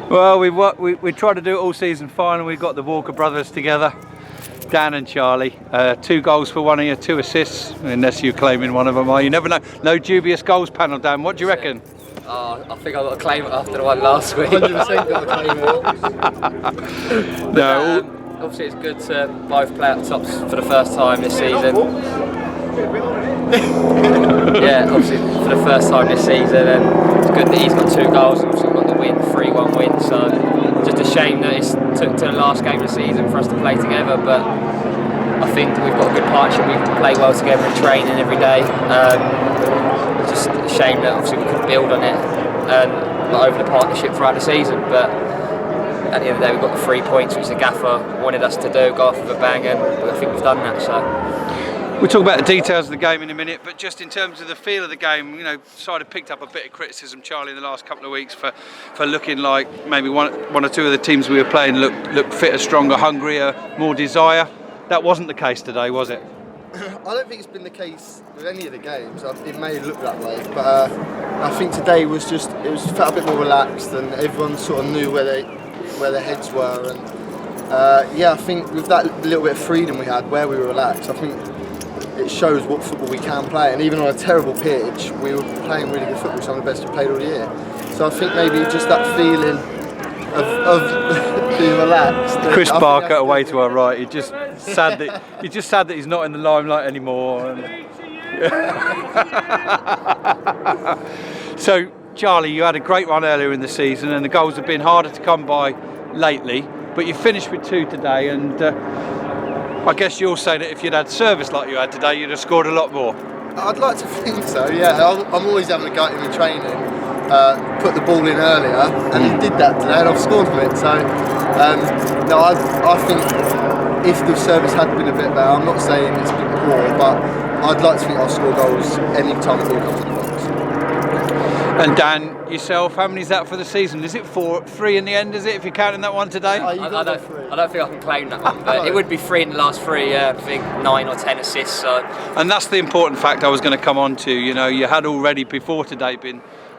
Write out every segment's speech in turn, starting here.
Well, we tried to do it all season. Finally, we got the Walker brothers together, Dan and Charlie. 2 goals for one of you, 2 assists, unless you're claiming one of them. You never know. No dubious goals panel, Dan. What do you reckon? I think I've got to claim it after the one last week. 100% got to claim it. No. Obviously, it's good to both play at the tops for the first time this season. Yeah, obviously for the first time this season, and it's good that he's got 2 goals. Obviously, we've got the win, 3-1 win. So just a shame that it's took to the last game of the season for us to play together. But I think we've got a good partnership. We play well together in training every day. Just a shame that obviously we couldn't build on it and not over the partnership throughout the season. But at the end of the day, we've got the 3 points which the gaffer wanted us to do, go off with a bang, and I think we've done that. So. We'll talk about the details of the game in a minute, but just in terms of the feel of the game, side have picked up a bit of criticism, Charlie, in the last couple of weeks for looking like maybe one or two of the teams we were playing looked fitter, stronger, hungrier, more desire. That wasn't the case today, was it? I don't think it's been the case with any of the games. It may look that way, but I think today it felt a bit more relaxed, and everyone sort of knew where their heads were. And I think with that little bit of freedom we had, where we were relaxed, I think it shows what football we can play. And even on a terrible pitch, we were playing really good football, some of the best we've played all year. So I think maybe just that feeling of being relaxed. Chris Barker away to our right. You're just sad that he's not in the limelight anymore. So, Charlie, you had a great run earlier in the season, and the goals have been harder to come by lately. But you finished with 2 today, and I guess you'll say that if you'd had service like you had today, you'd have scored a lot more. I'd like to think so, yeah. I'm always having a go at him in training. Put the ball in earlier, and he did that today, and I've scored from it. So, no, I think if the service had been a bit better, I'm not saying it's been poor, but I'd like to think I'll score goals any time the ball comes in the box. And Dan, yourself, how many is that for the season? Is it 3 in the end, is it, if you're counting that one today? I don't think I can claim that one, but it would be 3 in the last 3, I think 9 or 10 assists. So. And that's the important fact I was going to come on to. You had already before today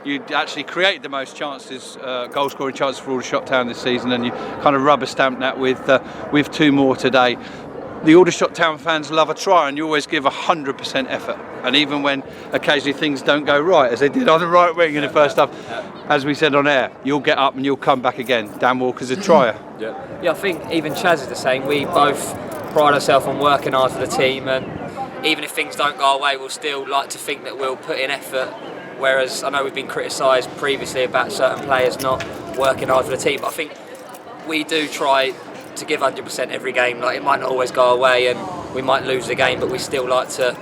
you'd actually created the most chances, goal scoring chances for Aldershot Town this season, and you kind of rubber stamped that with 2 more today. The Aldershot Town fans love a try, and you always give 100% effort. And even when occasionally things don't go right, as they did on the right wing in the first half, as we said on air, you'll get up and you'll come back again. Dan Walker's a trier. Yeah, I think even Chaz is the same. We both pride ourselves on working hard for the team, and even if things don't go our way, we'll still like to think that we'll put in effort. Whereas I know we've been criticised previously about certain players not working hard for the team, but I think we do try to give 100% every game. Like, it might not always go our way and we might lose the game, but we still like to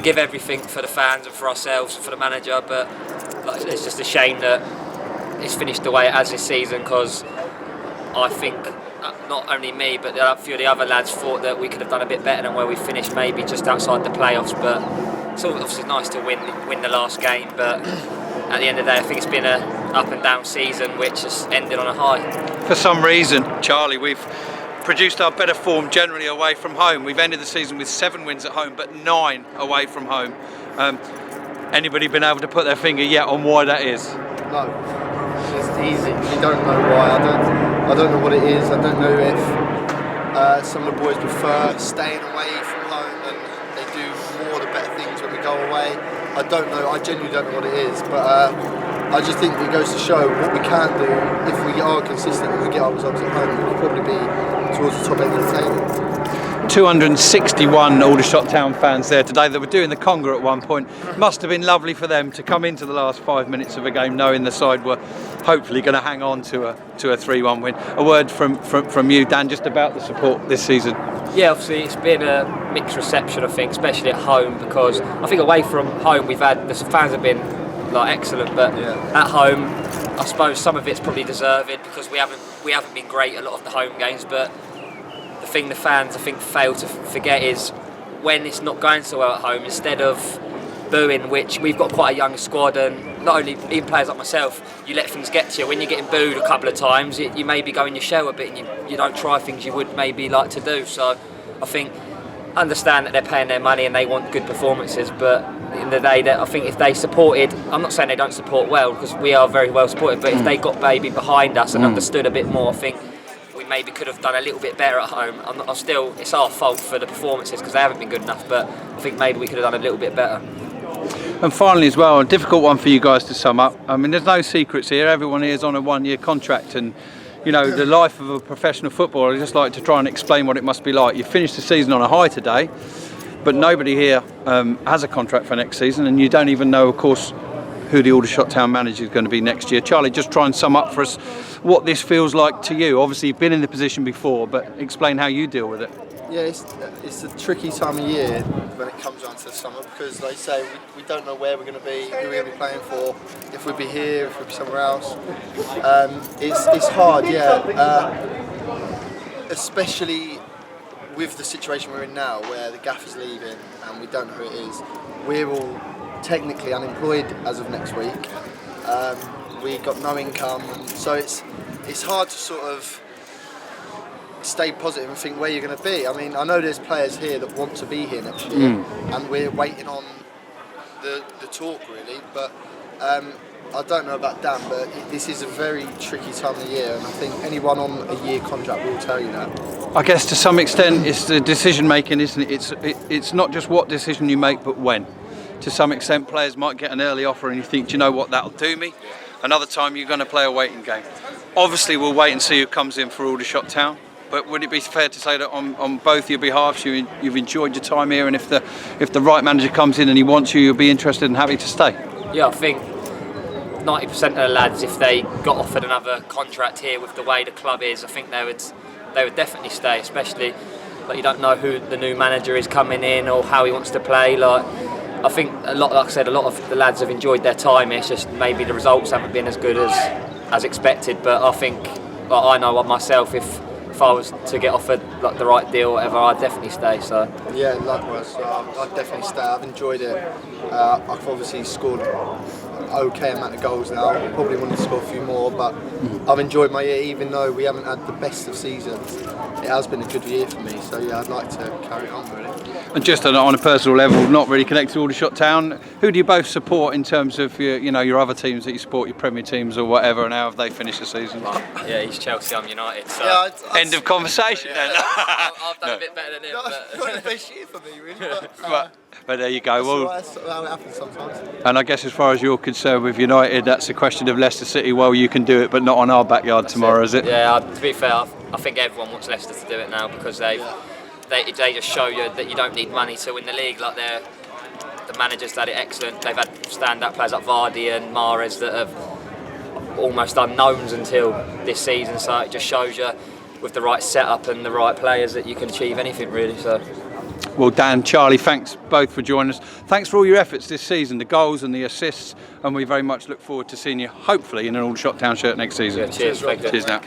give everything for the fans and for ourselves and for the manager. But like, it's just a shame that it's finished the way it has this season, because I think not only me but a few of the other lads thought that we could have done a bit better than where we finished, maybe just outside the playoffs. But it's obviously nice to win the last game, but at the end of the day, I think it's been an up and down season which has ended on a high. For some reason, Charlie, we've produced our better form generally away from home. We've ended the season with 7 wins at home, but 9 away from home. Anybody been able to put their finger yet on why that is? No, it's easy. We don't know why. I don't know what it is. I don't know if some of the boys prefer staying away from home and they do more of the better things when we go away. I don't know. I genuinely don't know what it is, but I just think it goes to show what we can do if we are consistent and we get our results at home. We could probably be towards the top end of the table. 261 Aldershot Town fans there today. They were doing the conga at one point. Must have been lovely for them to come into the last 5 minutes of a game knowing the side were hopefully going to hang on to a 3-1 win. A word from you, Dan, just about the support this season. Yeah, obviously it's been a mixed reception, I think, especially at home, because I think away from home the fans have been like excellent, but at home I suppose some of it's probably deserved because we haven't been great a lot of the home games. But the thing the fans I think fail to forget is when it's not going so well at home, instead of booing, which we've got quite a young squad, and not only even players like myself, you let things get to you. When you're getting booed a couple of times, you maybe go in your shell a bit and you don't try things you would maybe like to do. So I think understand that they're paying their money and they want good performances, but in the day that I think if they supported, I'm not saying they don't support well because we are very well supported, but if they got maybe behind us and understood a bit more, I think we maybe could have done a little bit better at home. I'm still, it's our fault for the performances because they haven't been good enough, but I think maybe we could have done a little bit better. And finally as well, a difficult one for you guys to sum up. I mean, there's no secrets here. Everyone here is on a 1-year contract, and you know, the life of a professional footballer, I just like to try and explain what it must be like. You finished the season on a high today, but nobody here has a contract for next season, and you don't even know, of course, who the Aldershot Town manager is going to be next year. Charlie, just try and sum up for us what this feels like to you. Obviously, you've been in the position before, but explain how you deal with it. Yeah, it's a tricky time of year when it comes down to the summer because, like I say, we don't know where we're going to be, who we're going to be playing for, if we'll be here, if we'll be somewhere else. It's hard, yeah, especially with the situation we're in now where the gaffer's leaving and we don't know who it is. We're all technically unemployed as of next week. We got no income, so it's hard to sort of stay positive and think where you're going to be. I mean, I know there's players here that want to be here next year, and we're waiting on the talk really. But I don't know about Dan, but this is a very tricky time of the year, and I think anyone on a year contract will tell you that. I guess to some extent it's the decision making, isn't it? It's not just what decision you make, but when. To some extent, players might get an early offer and you think, do you know what, that'll do me. Another time you're going to play a waiting game. Obviously we'll wait and see who comes in for Aldershot Town. But would it be fair to say that on both your behalves you've enjoyed your time here, and if the right manager comes in and he wants you, you'll be interested and happy to stay? Yeah, I think 90% of the lads, if they got offered another contract here with the way the club is, I think they would definitely stay. Especially like you don't know who the new manager is coming in or how he wants to play. Like I think like I said, a lot of the lads have enjoyed their time. It's just maybe the results haven't been as good as expected. But I think I know myself if I was to get offered like the right deal or whatever, I'd definitely stay. So yeah, likewise. I'd definitely stay. I've enjoyed it. I've obviously scored an okay amount of goals now. Probably want to score a few more, but I've enjoyed my year. Even though we haven't had the best of seasons, it has been a good year for me. So yeah, I'd like to carry on really. And just on a personal level, not really connected to Aldershot Town, who do you both support in terms of your other teams that you support, your Premier teams or whatever, and how have they finished the season? Yeah, he's Chelsea, I'm United. So Yeah, end of conversation then. I've done a bit better than him. Not the best year for me really, but there you go. That's how it happens sometimes. And I guess as far as you're concerned with United, that's a question of Leicester City. Well, you can do it, but not on our backyard tomorrow, is it? Yeah, to be fair, I think everyone wants Leicester to do it now because they just show you that you don't need money to win the league. Like the managers had it excellent. They've had stand-up players like Vardy and Mahrez that have almost unknowns until this season. So it just shows you with the right setup and the right players that you can achieve anything really. So. Well, Dan, Charlie, thanks both for joining us. Thanks for all your efforts this season, the goals and the assists, and we very much look forward to seeing you, hopefully, in an Aldershot Town shirt next season. Yeah, cheers. Cheers now.